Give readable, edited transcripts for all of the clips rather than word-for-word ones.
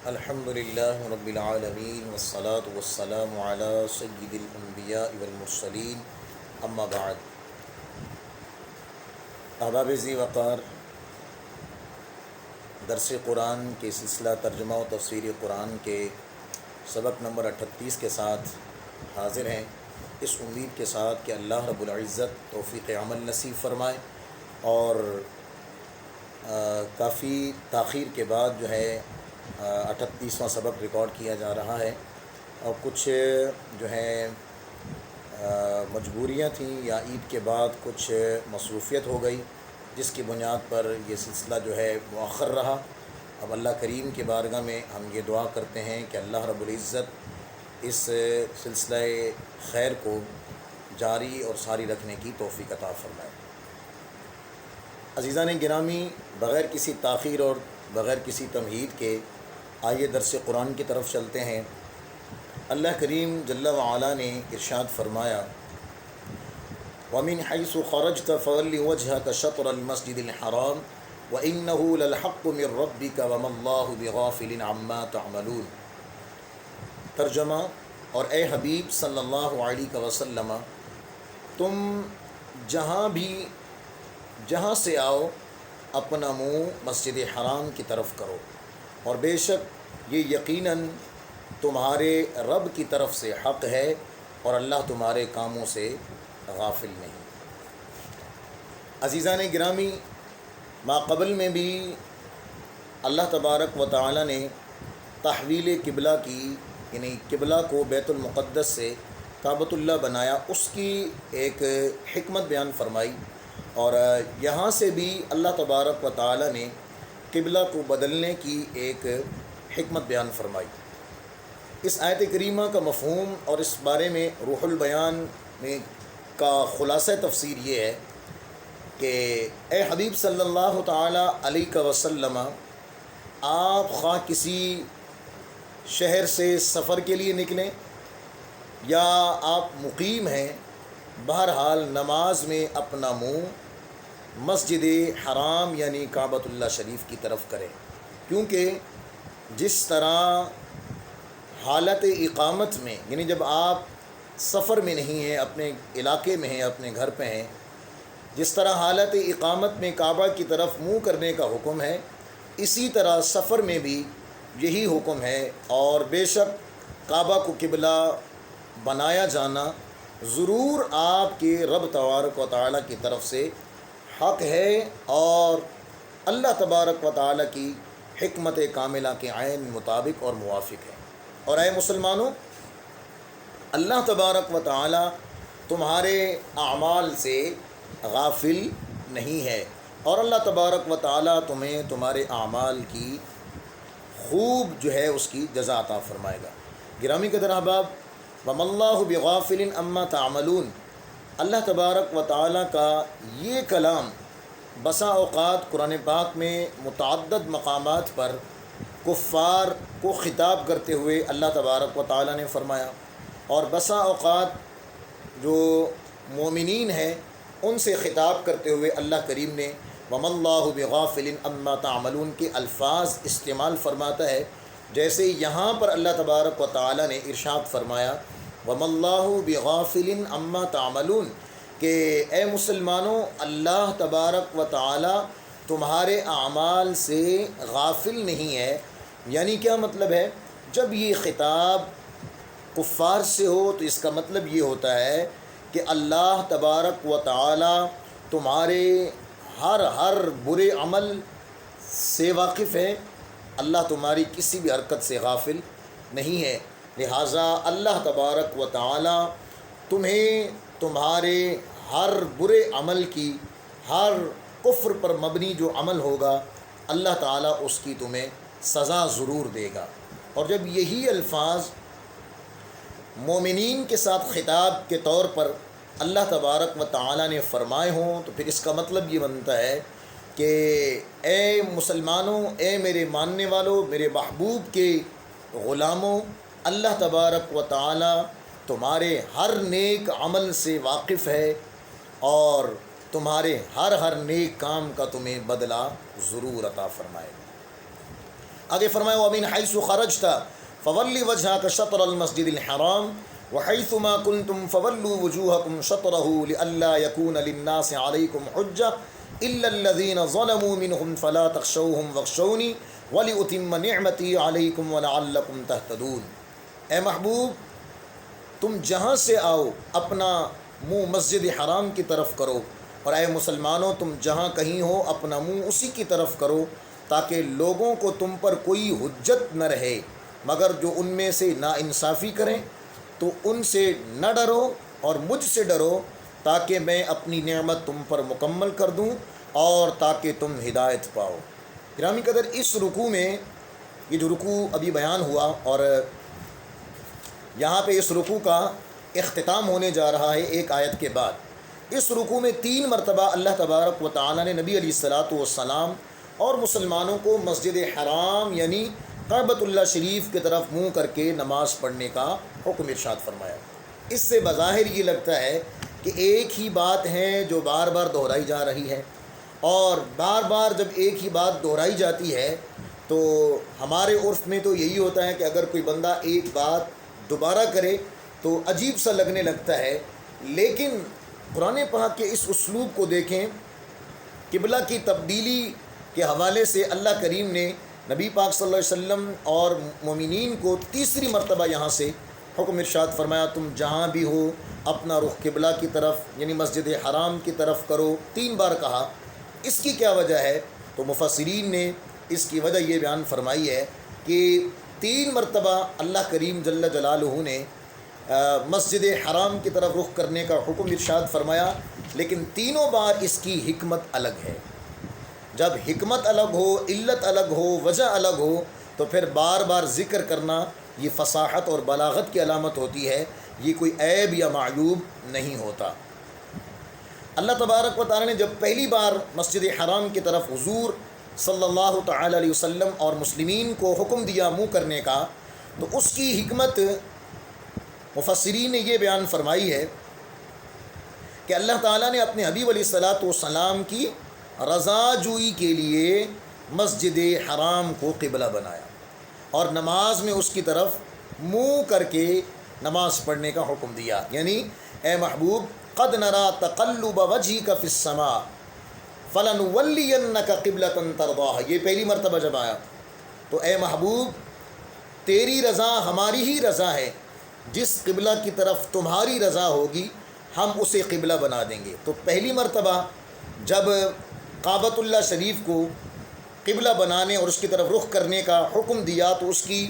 الحمد للہ رب العالمین والصلاة والسلام علی سید الانبیاء والمرسلین اما بعد. احباب ذی وقار، درس قرآن کے سلسلہ ترجمہ و تفسیر قرآن کے سبق نمبر 38 کے ساتھ حاضر ہیں، اس امید کے ساتھ کہ اللہ رب العزت توفیق عمل نصیب فرمائے. اور کافی تاخیر کے بعد جو ہے 38واں سبق ریکارڈ کیا جا رہا ہے، اور کچھ جو ہے مجبوریاں تھیں یا عید کے بعد کچھ مصروفیت ہو گئی، جس کی بنیاد پر یہ سلسلہ جو ہے مؤخر رہا. اب اللہ کریم کے بارگاہ میں ہم یہ دعا کرتے ہیں کہ اللہ رب العزت اس سلسلہ خیر کو جاری اور ساری رکھنے کی توفیق عطا فرمائے. عزیزان گرامی، بغیر کسی تاخیر اور بغیر کسی تمہید کے آئیے درس قرآن کی طرف چلتے ہیں. اللہ کریم جل وعلا نے ارشاد فرمایا، وَمِنْ حَيْثُ خَرَجْتَ فَوَلِّ وَجْهَكَ شَطْرَ الْمَسْجِدِ الْحَرَامِ وَإِنَّهُ لَلْحَقُّ مِنْ رَبِّكَ وَمَا اللَّهُ بِغَافِلٍ عَمَّا تَعْمَلُونَ. ترجمہ: اور اے حبیب صلی اللہ علیہ وسلم، تم جہاں سے آؤ اپنا منہ مسجد حرام کی طرف کرو، اور بے شک یہ یقیناً تمہارے رب کی طرف سے حق ہے، اور اللہ تمہارے کاموں سے غافل نہیں. عزیزان گرامی، ما قبل میں بھی اللہ تبارک و تعالی نے تحویل قبلہ کی، یعنی قبلہ کو بیت المقدس سے کعبۃ اللہ بنایا، اس کی ایک حکمت بیان فرمائی. اور یہاں سے بھی اللہ تبارک و تعالی نے قبلہ کو بدلنے کی ایک حکمت بیان فرمائی. اس آیت کریمہ کا مفہوم اور اس بارے میں روح البیان میں کا خلاصہ تفسیر یہ ہے کہ اے حبیب صلی اللہ تعالی علیہ وسلم، آپ خواہ کسی شہر سے سفر کے لیے نکلیں یا آپ مقیم ہیں، بہرحال نماز میں اپنا منہ مسجد حرام یعنی کعبۃ اللہ شریف کی طرف کریں، کیونکہ جس طرح حالت اقامت میں، یعنی جب آپ سفر میں نہیں ہیں، اپنے علاقے میں ہیں، اپنے گھر پہ ہیں، جس طرح حالت اقامت میں کعبہ کی طرف منہ کرنے کا حکم ہے، اسی طرح سفر میں بھی یہی حکم ہے. اور بے شک کعبہ کو قبلہ بنایا جانا ضرور آپ کے رب تبارک و تعالیٰ کی طرف سے حق ہے، اور اللہ تبارک و تعالیٰ کی حکمت کاملہ کے عین مطابق اور موافق ہے. اور اے مسلمانوں، اللہ تبارک و تعالیٰ تمہارے اعمال سے غافل نہیں ہے، اور اللہ تبارک و تعالیٰ تمہیں تمہارے اعمال کی خوب جو ہے اس کی جزا عطا فرمائے گا. گرامی قدر احباب، وَمَا اللَّهُ بِغَافِلٍ عَمَّا تَعْمَلُونَ، اللہ تبارک و تعالیٰ کا یہ کلام بسا اوقات قرآن پاک میں متعدد مقامات پر کفار کو خطاب کرتے ہوئے اللہ تبارک و تعالیٰ نے فرمایا، اور بسا اوقات جو مومنین ہیں ان سے خطاب کرتے ہوئے اللہ کریم نے وَمَا اللَّهُ بِغَافِلٍ عَمَّا تَعْمَلُونَ کے الفاظ استعمال فرماتا ہے. جیسے یہاں پر اللہ تبارک و تعالیٰ نے ارشاد فرمایا وَمَا اللَّهُ بِغَافِلٍ عَمَّا تَعْمَلُونَ کہ اے مسلمانوں، اللہ تبارک و تعالیٰ تمہارے اعمال سے غافل نہیں ہے. یعنی کیا مطلب ہے؟ جب یہ خطاب کفار سے ہو تو اس کا مطلب یہ ہوتا ہے کہ اللہ تبارک و تعالیٰ تمہارے ہر برے عمل سے واقف ہے، اللہ تمہاری کسی بھی حرکت سے غافل نہیں ہے. لہٰذا اللہ تبارک و تعالیٰ تمہیں تمہارے ہر برے عمل کی، ہر کفر پر مبنی جو عمل ہوگا، اللہ تعالیٰ اس کی تمہیں سزا ضرور دے گا. اور جب یہی الفاظ مومنین کے ساتھ خطاب کے طور پر اللہ تبارک و تعالیٰ نے فرمائے ہوں تو پھر اس کا مطلب یہ بنتا ہے کہ اے مسلمانوں، اے میرے ماننے والوں، میرے محبوب کے غلاموں، اللہ تبارک و تعالیٰ تمہارے ہر نیک عمل سے واقف ہے، اور تمہارے ہر نیک کام کا تمہیں بدلہ ضرور عطا فرمائے گا. آگے فرمایا وَمِنْ حَيْثُ خَرَجْتَ فَوَلِّ وَجْهَكَ شَطْرَ الْمَسْجِدِ الْحَرَامِ وَحَيْثُ مَا كُنْتُمْ فَوَلُّوا وُجُوهَكُمْ شَطْرَهُ لِئَلَّا يَكُونَ لِلنَّاسِ عَلَيْكُمْ حُجَّةٌ إِلَّا الَّذِينَ ظَلَمُوا مِنْهُمْ فَلَا تَخْشَوْهُمْ وَاخْشَوْنِي وَلِأُتِمَّ نِعْمَتِي عَلَيْكُمْ وَلَعَلَّكُمْ تَهْتَدُونَ۔ اے محبوب تم جہاں سے آؤ اپنا منہ مسجد حرام کی طرف کرو، اور اے مسلمانوں تم جہاں کہیں ہو اپنا منہ اسی کی طرف کرو، تاکہ لوگوں کو تم پر کوئی حجت نہ رہے، مگر جو ان میں سے ناانصافی کریں تو ان سے نہ ڈرو اور مجھ سے ڈرو، تاکہ میں اپنی نعمت تم پر مکمل کر دوں اور تاکہ تم ہدایت پاؤ۔ گرامی قدر، اس رکوع میں یہ جو رکوع ابھی بیان ہوا اور یہاں پہ اس رکوع کا اختتام ہونے جا رہا ہے ایک آیت کے بعد۔ اس رکوع میں 3 مرتبہ اللہ تبارک و تعالی نے نبی علیہ الصلاۃ والسلام اور مسلمانوں کو مسجد حرام یعنی کعبۃ اللہ شریف کی طرف منہ کر کے نماز پڑھنے کا حکم ارشاد فرمایا۔ اس سے بظاہر یہ لگتا ہے کہ ایک ہی بات ہے جو بار بار دہرائی جا رہی ہے، اور بار بار جب ایک ہی بات دہرائی جاتی ہے تو ہمارے عرف میں تو یہی ہوتا ہے کہ اگر کوئی بندہ ایک بات دوبارہ کرے تو عجیب سا لگنے لگتا ہے، لیکن قرآن پاک کے اس اسلوب کو دیکھیں۔ قبلہ کی تبدیلی کے حوالے سے اللہ کریم نے نبی پاک صلی اللہ علیہ وسلم اور مومنین کو تیسری مرتبہ یہاں سے حکم ارشاد فرمایا، تم جہاں بھی ہو اپنا رخ قبلہ کی طرف یعنی مسجد حرام کی طرف کرو، 3 بار کہا۔ اس کی کیا وجہ ہے؟ تو مفسرین نے اس کی وجہ یہ بیان فرمائی ہے کہ 3 مرتبہ اللہ کریم جل جلالہ نے مسجد حرام کی طرف رخ کرنے کا حکم ارشاد فرمایا، لیکن تینوں بار اس کی حکمت الگ ہے۔ جب حکمت الگ ہو، علت الگ ہو، وجہ الگ ہو، تو پھر بار بار ذکر کرنا یہ فصاحت اور بلاغت کی علامت ہوتی ہے، یہ کوئی عیب یا معیوب نہیں ہوتا۔ اللہ تبارک و تعالی نے جب پہلی بار مسجد حرام کی طرف حضور صلی اللہ تعالی علیہ وسلم اور مسلمین کو حکم دیا منہ کرنے کا، تو اس کی حکمت مفسرین نے یہ بیان فرمائی ہے کہ اللہ تعالیٰ نے اپنے حبیب علیہ الصلاۃ والسلام کی رضا جوئی کے لیے مسجد حرام کو قبلہ بنایا اور نماز میں اس کی طرف منہ کر کے نماز پڑھنے کا حکم دیا، یعنی اے محبوب قد نرا تقلب وجهك فی السماء فلنولینک قبلۃ ترضاها، یہ پہلی مرتبہ جب آیا تو اے محبوب تیری رضا ہماری ہی رضا ہے، جس قبلہ کی طرف تمہاری رضا ہوگی ہم اسے قبلہ بنا دیں گے۔ تو پہلی مرتبہ جب کعبۃ اللہ شریف کو قبلہ بنانے اور اس کی طرف رخ کرنے کا حکم دیا تو اس کی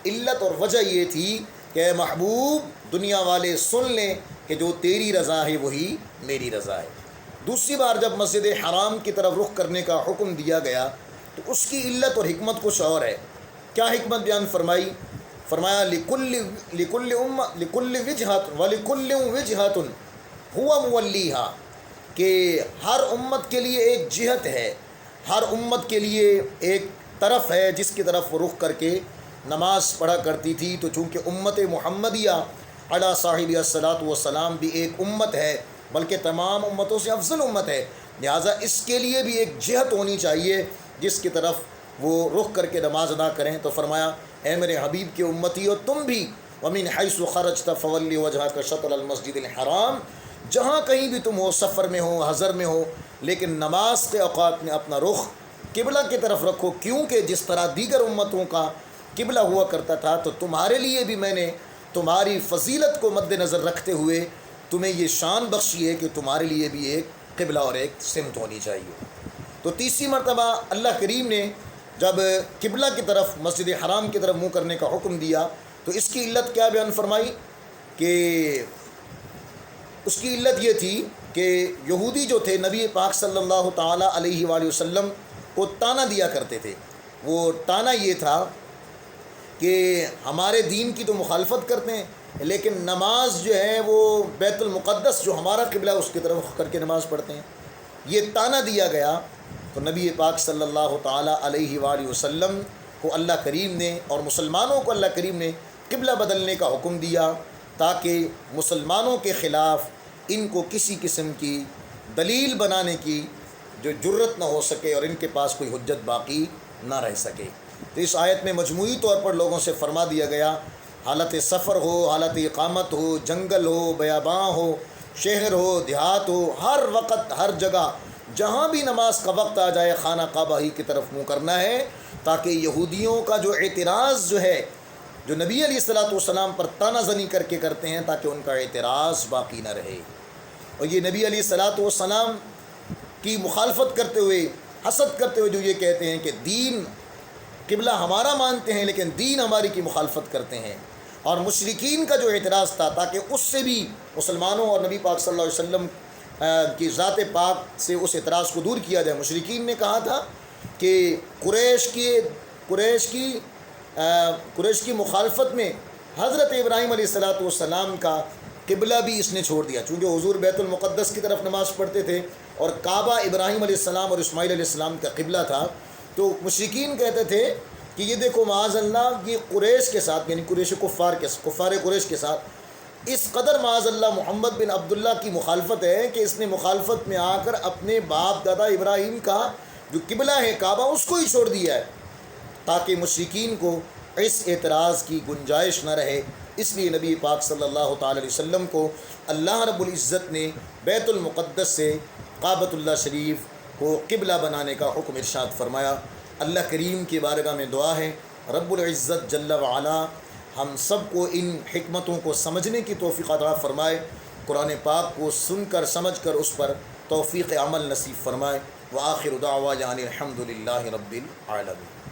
علت اور وجہ یہ تھی کہ اے محبوب دنیا والے سن لیں کہ جو تیری رضا ہے وہی میری رضا ہے۔ دوسری بار جب مسجد حرام کی طرف رخ کرنے کا حکم دیا گیا تو اس کی علت اور حکمت کچھ اور ہے۔ کیا حکمت بیان فرمائی؟ فرمایا لکل وجہۃ ولکل وجہۃ ہوا مولیہا، کہ ہر امت کے لیے ایک جہت ہے، ہر امت کے لیے ایک طرف ہے جس کی طرف وہ رخ کر کے نماز پڑھا کرتی تھی۔ تو چونکہ امت محمدیہ علی صاحب الصلاۃ والسلام بھی ایک امت ہے، بلکہ تمام امتوں سے افضل امت ہے، لہٰذا اس کے لیے بھی ایک جہت ہونی چاہیے جس کی طرف وہ رخ کر کے نماز ادا کریں۔ تو فرمایا اے میرے حبیب کے امتی ہو تم بھی وَمِنْ حَيْثُ خَرَجْتَ فَوَلِّ وَجْهَكَ شَطْرَ الْمَسْجِدِ الْحَرَامِ، جہاں کہیں بھی تم ہو، سفر میں ہو، حضر میں ہو، لیکن نماز کے اوقات میں اپنا رخ قبلہ کی طرف رکھو، کیونکہ جس طرح دیگر امتوں کا قبلہ ہوا کرتا تھا تو تمہارے لیے بھی میں نے تمہاری فضیلت کو مد نظر رکھتے ہوئے تمہیں یہ شان بخشی ہے کہ تمہارے لیے بھی ایک قبلہ اور ایک سمت ہونی چاہیے۔ تو تیسری مرتبہ اللہ کریم نے جب قبلہ کی طرف مسجد حرام کی طرف منہ کرنے کا حکم دیا تو اس کی علت کیا بیان فرمائی کہ اس کی علت یہ تھی کہ یہودی جو تھے نبی پاک صلی اللہ تعالیٰ علیہ وآلہ وسلم کو تانا دیا کرتے تھے۔ وہ تانا یہ تھا کہ ہمارے دین کی تو مخالفت کرتے ہیں لیکن نماز جو ہے وہ بیت المقدس جو ہمارا قبلہ ہے اس کی طرف کر کے نماز پڑھتے ہیں، یہ تانا دیا گیا۔ تو نبی پاک صلی اللہ تعالیٰ علیہ وآلہ وسلم کو اللہ کریم نے اور مسلمانوں کو اللہ کریم نے قبلہ بدلنے کا حکم دیا تاکہ مسلمانوں کے خلاف ان کو کسی قسم کی دلیل بنانے کی جو جرت نہ ہو سکے اور ان کے پاس کوئی حجت باقی نہ رہ سکے۔ تو اس آیت میں مجموعی طور پر لوگوں سے فرما دیا گیا، حالت سفر ہو، حالت اقامت ہو، جنگل ہو، بیاباں ہو، شہر ہو، دیہات ہو، ہر وقت ہر جگہ جہاں بھی نماز کا وقت آ جائے خانہ کعبہ ہی کی طرف منہ کرنا ہے، تاکہ یہودیوں کا جو اعتراض جو ہے، جو نبی علیہ الصلوۃ والسلام پر تانہ زنی کر کے کرتے ہیں، تاکہ ان کا اعتراض باقی نہ رہے۔ اور یہ نبی علیہ الصلوۃ والسلام کی مخالفت کرتے ہوئے، حسد کرتے ہوئے جو یہ کہتے ہیں کہ دین قبلہ ہمارا مانتے ہیں لیکن دین ہماری کی مخالفت کرتے ہیں، اور مشرکین کا جو اعتراض تھا، تاکہ اس سے بھی مسلمانوں اور نبی پاک صلی اللہ علیہ وسلم کی ذات پاک سے اس اعتراض کو دور کیا جائے۔ مشرکین نے کہا تھا کہ قریش کی مخالفت میں حضرت ابراہیم علیہ الصلوۃ والسلام کا قبلہ بھی اس نے چھوڑ دیا، چونکہ حضور بیت المقدس کی طرف نماز پڑھتے تھے اور کعبہ ابراہیم علیہ السلام اور اسماعیل علیہ السلام کا قبلہ تھا۔ تو مشرکین کہتے تھے کہ یہ دیکھو معاذ اللہ، یہ قریش کے ساتھ، یعنی کفار قریش کے ساتھ اس قدر معاذ اللہ محمد بن عبداللہ کی مخالفت ہے کہ اس نے مخالفت میں آ کر اپنے باپ دادا ابراہیم کا جو قبلہ ہے کعبہ، اس کو ہی چھوڑ دیا ہے، تاکہ مشرکین کو اس اعتراض کی گنجائش نہ رہے۔ اس لیے نبی پاک صلی اللہ تعالی علیہ وسلم کو اللہ رب العزت نے بیت المقدس سے کعبۃ اللہ شریف کو قبلہ بنانے کا حکم ارشاد فرمایا۔ اللہ کریم کی بارگاہ میں دعا ہے، رب العزت جل وعلا ہم سب کو ان حکمتوں کو سمجھنے کی توفیق عطا فرمائے، قرآن پاک کو سن کر سمجھ کر اس پر توفیق عمل نصیب فرمائے۔ وآخر دعوانا الحمد للہ رب العالمین۔